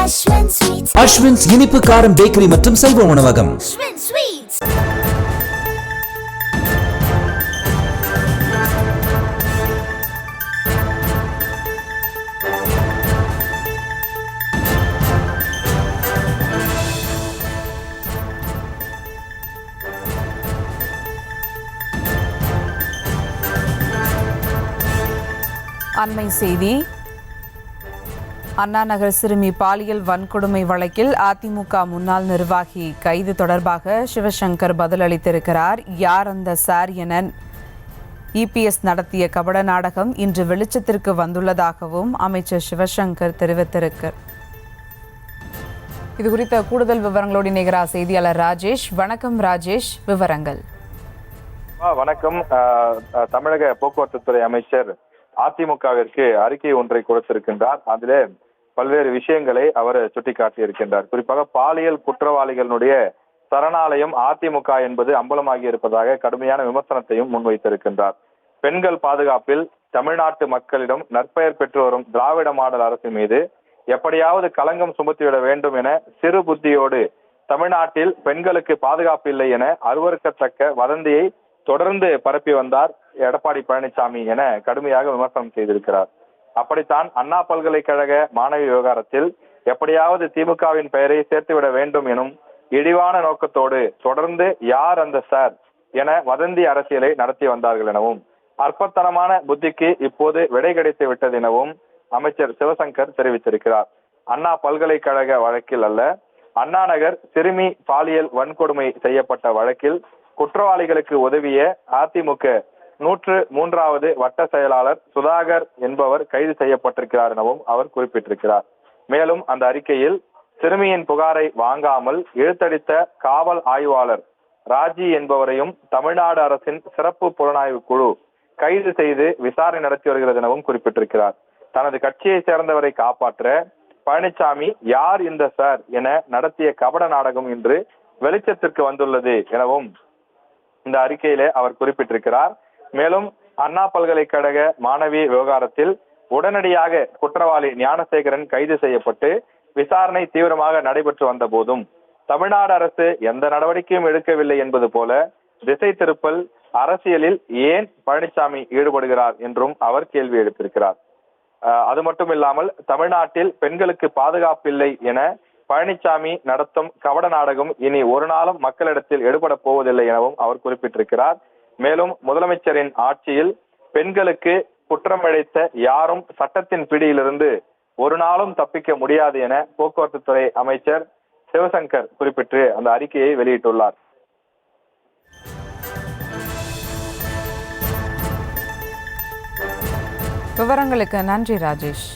அஸ்வின்ஸ் இனிப்பு காரம் பேக்கரி மற்றும் செல்வ உணவகம். அண்மை செய்தி. அண்ணா நகர் சிறுமி பாலியல் வன்கொடுமை வழக்கில் அதிமுக முன்னாள் நிர்வாகி கைது தொடர்பாக சிவசங்கர் பதிலளித்திருக்கிறார். யார் அந்த சார் என இபிஎஸ் நடத்திய கபட நாடகம் இன்று வெளிச்சத்திற்கு வந்துள்ளதாகவும் அமைச்சர் சிவசங்கர் தெரிவித்திருக்கிறார். இது குறித்த கூடுதல் விவரங்களோடு இணைகிறார் செய்தியாளர் ராஜேஷ். வணக்கம் ராஜேஷ், விவரங்கள். வணக்கம். தமிழக போக்குவரத்து துறை அமைச்சர் அதிமுகவிற்கு அறிக்கை ஒன்றை கொடுத்திருக்கின்றார். அதிலே பல்வேறு விஷயங்களை அவர் சுட்டிக்காட்டியிருக்கின்றார். குறிப்பாக பாலியல் குற்றவாளிகளுடைய சரணாலயம் அதிமுக என்பது அம்பலமாகி இருப்பதாக கடுமையான விமர்சனத்தையும் முன்வைத்திருக்கின்றார். பெண்கள் பாதுகாப்பில் தமிழ்நாட்டு மக்களிடம் நற்பெயர் பெற்று வரும் திராவிட மாடல் அரசு மீது எப்படியாவது களங்கம் சுமத்திவிட வேண்டும் என சிறு புத்தியோடு தமிழ்நாட்டில் பெண்களுக்கு பாதுகாப்பு இல்லை என அருவருக்கத்தக்க வதந்தியை தொடர்ந்து பரப்பி வந்தார் எடப்பாடி பழனிசாமி என கடுமையாக விமர்சனம் செய்திருக்கிறார். அப்படித்தான் அண்ணா பல்கலைக்கழக மாணவி விவகாரத்தில் எப்படியாவது திமுகவின் பெயரை சேர்த்துவிட வேண்டும் எனும் இழிவான நோக்கத்தோடு தொடர்ந்து யார் அந்த சார் என வதந்தி அரசியலை நடத்தி வந்தார்கள் எனவும் அற்பத்தனமான புத்திக்கு இப்போது விடை கிடைத்து விட்டது எனவும் அமைச்சர் சிவசங்கர் தெரிவித்திருக்கிறார். அண்ணா பல்கலைக்கழக வழக்கில் அல்ல, அண்ணா நகர் சிறுமி பாலியல் வன்கொடுமை செய்யப்பட்ட வழக்கில் குற்றவாளிகளுக்கு உதவிய அதிமுக 103வது வட்ட செயலாளர் சுதாகர் என்பவர் கைது செய்யப்பட்டிருக்கிறார் எனவும் அவர் குறிப்பிட்டிருக்கிறார். மேலும் அந்த அறிக்கையில் சிறுமியின் புகாரை வாங்காமல் இழுத்தடித்த காவல் ஆய்வாளர் ராஜி என்பவரையும் தமிழ்நாடு அரசின் சிறப்பு புலனாய்வு குழு கைது செய்து விசாரணை நடத்தி வருகிறது எனவும் குறிப்பிட்டிருக்கிறார். தனது கட்சியை சேர்ந்தவரை காப்பாற்ற பழனிசாமி யார் இந்த சார் என நடத்திய கபட நாடகம் இன்று வெளிச்சத்திற்கு வந்துள்ளது எனவும் இந்த அறிக்கையிலே அவர் குறிப்பிட்டிருக்கிறார். மேலும் அண்ணா பல்கலைக்கழக மாணவி விவகாரத்தில் உடனடியாக குற்றவாளி ஞானசேகரன் கைது செய்யப்பட்டு விசாரணை தீவிரமாக நடைபெற்று வந்த போதும் தமிழ்நாடு அரசு எந்த நடவடிக்கையும் எடுக்கவில்லை என்பது போல திசை திருப்பல் அரசியலில் ஏன் பழனிசாமி ஈடுபடுகிறார் என்றும் அவர் கேள்வி எழுப்பியிருக்கிறார். அது மட்டும் இல்லாமல் தமிழ்நாட்டில் பெண்களுக்கு பாதுகாப்பில்லை என பழனிசாமி நடத்தும் கபட நாடகம் இனி ஒரு நாளும் மக்களிடத்தில் எடுபட போவதில்லை எனவும் அவர் குறிப்பிட்டிருக்கிறார். மேலும் முதலமைச்சரின் ஆட்சியில் பெண்களுக்கு குற்றம் இழைத்த யாரும் சட்டத்தின் பிடியிலிருந்து ஒரு நாளும் தப்பிக்க முடியாது என போக்குவரத்து துறை அமைச்சர் சிவசங்கர் குறிப்பிட்டு அந்த அறிக்கையை வெளியிட்டுள்ளார். விவரங்களுக்கு நன்றி ராஜேஷ்.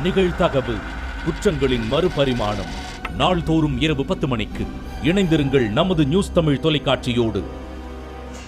நிகழ்தகவு குற்றங்களின் மறுபரிமாணம் நாள்தோறும் இரவு 10 மணிக்கு இணைந்திருங்கள் நமது நியூஸ் தமிழ் தொலைக்காட்சியோடு.